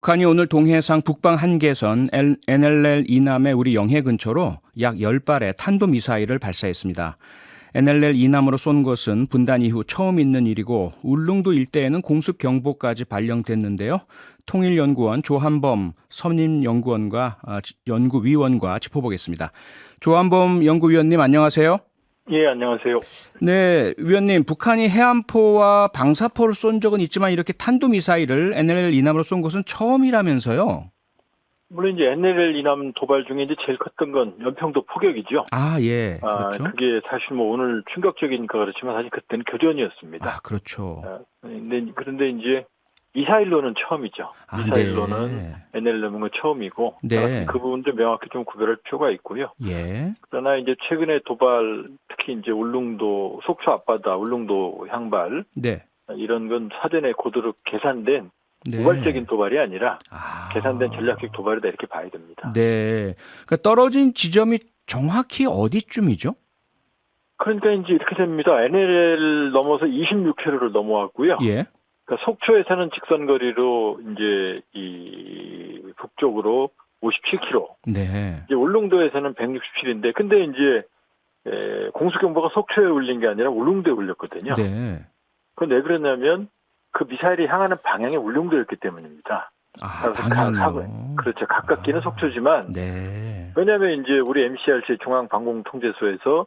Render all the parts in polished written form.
북한이 오늘 동해상 북방 한계선 NLL 이남의 우리 영해 근처로 약 10발의 탄도미사일을 발사했습니다. NLL 이남으로 쏜 것은 분단 이후 처음 있는 일이고 울릉도 일대에는 공습경보까지 발령됐는데요. 통일연구원 조한범 연구위원과 짚어보겠습니다. 조한범 연구위원님 안녕하세요. 예, 안녕하세요. 네, 위원님, 북한이 해안포와 방사포를 쏜 적은 있지만 이렇게 탄도미사일을 NLL 이남으로 쏜 것은 처음이라면서요? 물론 이제 NLL 이남 도발 중에 이제 제일 컸던 건 연평도 포격이죠. 아, 예, 그렇죠. 그게 사실 뭐 오늘 충격적이니까 그렇지만 사실 그때는 교전이었습니다. 아, 그렇죠. 그런데 이제 미사일로는 처음이죠. 미사일로는 네. NLL 넘은 건 처음이고, 네. 그 부분도 명확히 좀 구별할 필요가 있고요. 예. 그러나 이제 최근에 도발, 특히 이제 울릉도, 속초 앞바다, 울릉도 향발, 네. 이런 건 사전에 고도로 계산된 네. 우발적인 도발이 아니라 아. 계산된 전략적 도발이다 이렇게 봐야 됩니다. 네. 그러니까 떨어진 지점이 정확히 어디쯤이죠? 그러니까 이제 이렇게 됩니다. NLL 넘어서 26km를 넘어왔고요. 예. 그러니까 속초에서는 직선거리로 이제 이 북쪽으로 57km. 네. 이제 울릉도에서는 167인데, 근데 이제 공수경보가 속초에 울린 게 아니라 울릉도에 울렸거든요. 네. 그건 왜 그러냐면 그 미사일이 향하는 방향이 울릉도였기 때문입니다. 아, 방향이요. 그렇죠. 가깝기는 속초지만. 네. 왜냐하면 이제 우리 MCRC 중앙방공통제소에서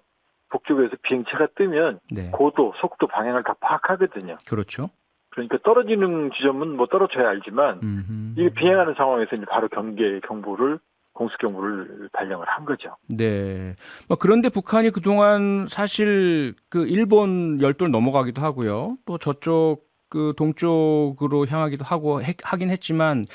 북쪽에서 비행체가 뜨면 네. 고도, 속도, 방향을 다 파악하거든요. 그렇죠. 그러니까 떨어지는 지점은 뭐 떨어져야 알지만 이게 비행하는 상황에서 이제 바로 공습경보를 발령을 한 거죠. 네. 그런데 북한이 그동안 사실 그 일본 열도를 넘어가기도 하고요. 또 저쪽 그 동쪽으로 향하기도 하긴 했지만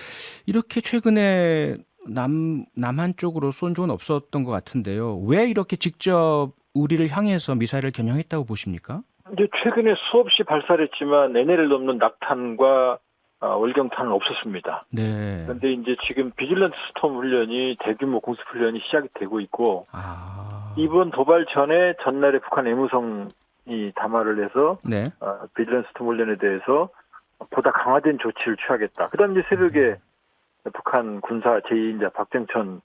이렇게 최근에 남한 쪽으로 쏜 적은 없었던 것 같은데요. 왜 이렇게 직접 우리를 향해서 미사일을 겨냥했다고 보십니까? 이제 최근에 수없이 발사를 했지만 NLL 넘는 낙탄과 월경탄은 없었습니다. 네. 그런데 이제 지금 비질런트 스톰 훈련이 대규모 공습 훈련이 시작이 되고 있고, 이번 도발 전날에 북한 외무성이 담화를 해서 네. 비질런트 스톰 훈련에 대해서 보다 강화된 조치를 취하겠다. 그다음 이제 새벽에 북한 군사 제2인자 박정천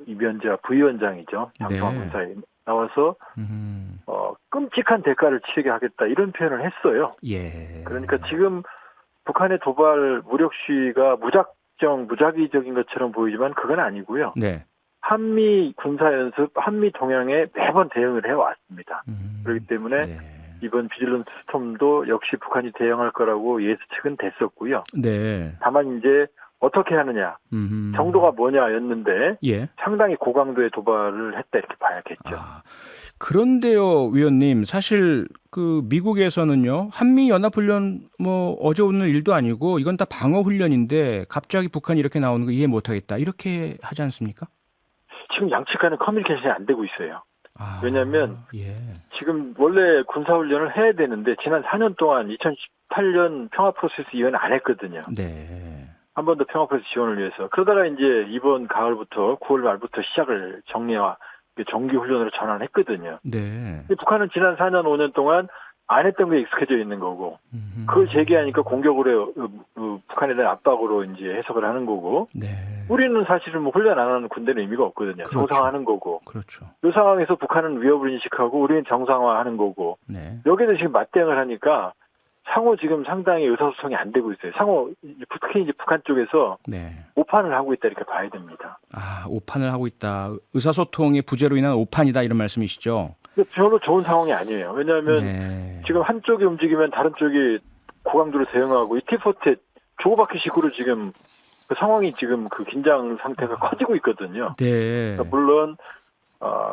이변자 부위원장이죠. 장성환 군사에 나와서 끔찍한 대가를 치르게 하겠다 이런 표현을 했어요. 예. 그러니까 지금 북한의 도발 무력 시위가 무작위적인 것처럼 보이지만 그건 아니고요. 네. 한미 군사연습, 한미 동향에 매번 대응을 해왔습니다. 그렇기 때문에 네. 이번 비질런트 스톰도 역시 북한이 대응할 거라고 예측은 됐었고요. 네. 다만 이제 어떻게 하느냐, 정도가 뭐냐였는데 예. 상당히 고강도의 도발을 했다 이렇게 봐야겠죠. 그런데요, 위원님, 사실 그 미국에서는요, 한미 연합훈련 뭐 어제 오늘 일도 아니고 이건 다 방어훈련인데 갑자기 북한이 이렇게 나오는 거 이해 못하겠다 이렇게 하지 않습니까? 지금 양측 간의 커뮤니케이션이 안 되고 있어요. 왜냐하면 예. 지금 원래 군사훈련을 해야 되는데 지난 4년 동안 2018년 평화 프로세스 이후에는 안 했거든요. 네. 한 번 더 평화 프로세스 지원을 위해서. 그러다가 이제 이번 가을부터 9월 말부터 시작을 정기 훈련으로 전환했거든요. 네. 근데 북한은 지난 4년 5년 동안 안 했던 게 익숙해져 있는 거고, 그걸 제기하니까 공격으로 북한에 대한 압박으로 이제 해석을 하는 거고, 네. 우리는 사실은 뭐 훈련 안 하는 군대는 의미가 없거든요. 그렇죠. 정상화하는 거고. 그렇죠. 이 상황에서 북한은 위협을 인식하고 우리는 정상화하는 거고, 네. 여기서 지금 맞대응을 하니까 상호 지금 상당히 의사소통이 안 되고 있어요. 특히 이제 북한 쪽에서 네. 오판을 하고 있다 이렇게 봐야 됩니다. 오판을 하고 있다. 의사소통의 부재로 인한 오판이다 이런 말씀이시죠? 근데 별로 좋은 상황이 아니에요. 왜냐하면 네. 지금 한쪽이 움직이면 다른 쪽이 고강도로 대응하고 이 티포트 주고받기식으로 지금 그 상황이 지금 그 긴장 상태가 커지고 있거든요. 네. 그러니까 물론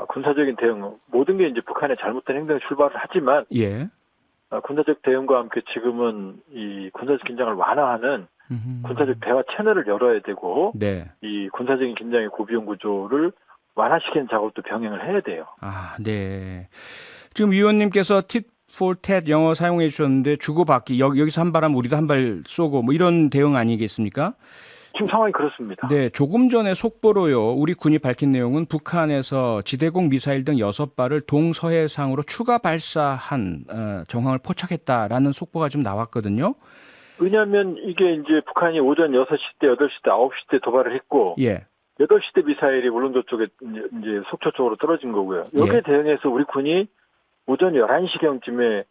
군사적인 대응 모든 게 이제 북한의 잘못된 행동에 출발을 하지만 예. 군사적 대응과 함께 지금은 이 군사적 긴장을 완화하는 군사적 대화 채널을 열어야 되고 네. 이 군사적인 긴장의 고비용 구조를 완화시키는 작업도 병행을 해야 돼요. 네. 지금 위원님께서 tit for tat 영어 사용해 주셨는데 주고받기 여기서 한 발 하면 우리도 한 발 쏘고 뭐 이런 대응 아니겠습니까? 지금 상황이 그렇습니다. 네, 조금 전에 속보로요. 우리 군이 밝힌 내용은 북한에서 지대공 미사일 등 6발을 동서해상으로 추가 발사한 정황을 포착했다라는 속보가 좀 나왔거든요. 왜냐하면 이게 이제 북한이 오전 6시 때, 8시 때, 9시 때 도발을 했고, 예. 8시 때 미사일이 울릉도 쪽에 이제 속초 쪽으로 떨어진 거고요. 여기에 예. 대응해서 우리 군이 오전 11시경쯤에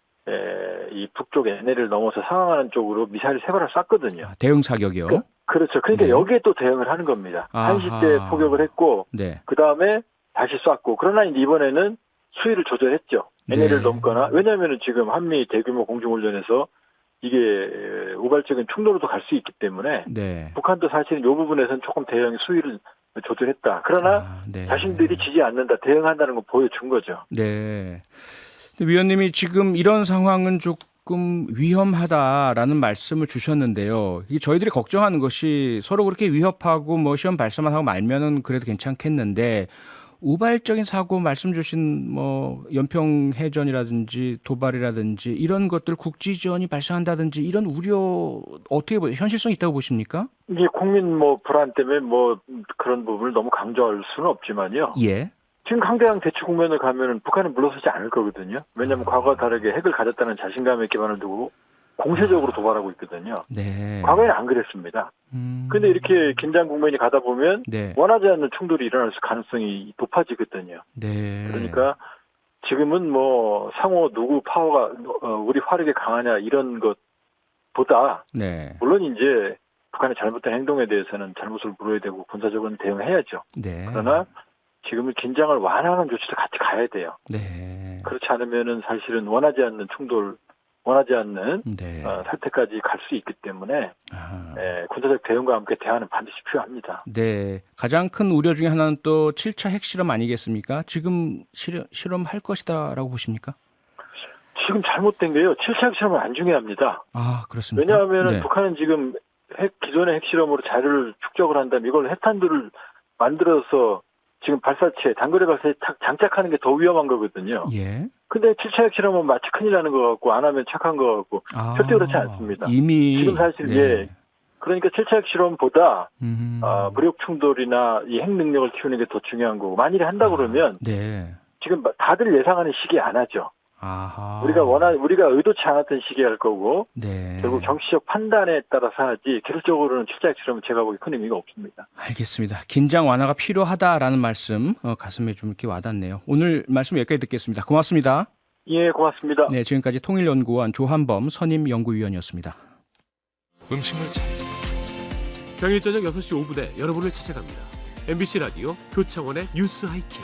이 북쪽 NL을 넘어서 상황하는 쪽으로 미사일 3발을 쐈거든요. 아, 대응 사격이요. 그렇죠. 그러니까 네. 여기에 또 대응을 하는 겁니다. 아하. 1시 때 포격을 했고, 네. 그 다음에 다시 쐈고, 그러나 이제 이번에는 수위를 조절했죠. NL을 네. 넘거나, 왜냐하면 지금 한미 대규모 공중훈련에서 이게 우발적인 충돌로도 갈 수 있기 때문에 네. 북한도 사실은 이 부분에서는 조금 대응 수위를 조절했다. 그러나 아, 네. 자신들이 지지 않는다, 대응한다는 걸 보여준 거죠. 네. 근데 위원님이 지금 이런 상황은 조금 위험하다라는 말씀을 주셨는데요. 이게 저희들이 걱정하는 것이 서로 그렇게 위협하고 뭐 시험 발사만 하고 말면은 그래도 괜찮겠는데 우발적인 사고 말씀 주신 뭐 연평해전이라든지 도발이라든지 이런 것들 국지전이 발생한다든지 이런 우려 어떻게 보세요? 현실성 있다고 보십니까? 이게 국민 뭐 불안 때문에 뭐 그런 부분을 너무 강조할 수는 없지만요. 예. 지금 강대강 대치 국면을 가면은 북한은 물러서지 않을 거거든요. 왜냐하면 과거와 다르게 핵을 가졌다는 자신감의 기반을 두고 공세적으로 도발하고 있거든요. 네. 과거에는 안 그랬습니다. 근데 이렇게 긴장 국면이 가다 보면 네. 원하지 않는 충돌이 일어날 가능성이 높아지거든요. 네. 그러니까 지금은 뭐 상호 누구 파워가 우리 화력이 강하냐 이런 것보다 네. 물론 이제 북한의 잘못된 행동에 대해서는 잘못을 물어야 되고 군사적으로는 대응해야죠. 네. 그러나 지금은 긴장을 완화하는 조치도 같이 가야 돼요. 네. 그렇지 않으면은 사실은 원하지 않는 충돌, 원하지 않는 네. 사태까지 갈 수 있기 때문에 아. 군사적 대응과 함께 대안은 반드시 필요합니다. 네. 가장 큰 우려 중에 하나는 또 7차 핵실험 아니겠습니까? 지금 실험할 것이다라고 보십니까? 지금 잘못된 게요. 7차 핵실험은 안 중요합니다. 아, 그렇습니까? 왜냐하면 네. 북한은 지금 기존의 핵실험으로 자료를 축적을 한다면 이걸 핵탄두를 만들어서 지금 발사체, 단거리 발사체에 장착하는 게 더 위험한 거거든요. 예. 근데 7차 핵실험은 마치 큰일 나는 것 같고 안 하면 착한 것 같고 아, 절대 그렇지 않습니다. 이미 지금 사실 네. 그러니까 7차 핵실험보다 무력 충돌이나 이 핵 능력을 키우는 게 더 중요한 거고 만일에 한다 그러면 네. 지금 다들 예상하는 시기에 안 하죠. 아하. 우리가 의도치 않았던 시기에 할 거고 네. 결국 정치적 판단에 따라서 하지 기술적으로는 7차 핵실험은 제가 보기 큰 의미가 없습니다. 알겠습니다. 긴장 완화가 필요하다라는 말씀 가슴에 좀 이렇게 와닿네요. 오늘 말씀 여기까지 듣겠습니다. 고맙습니다. 예, 고맙습니다. 네, 지금까지 통일연구원 조한범 선임연구위원이었습니다. 음식물 처리. 평일 저녁 6시 5분에 여러분을 찾아갑니다. MBC 라디오 표창원의 뉴스 하이킥.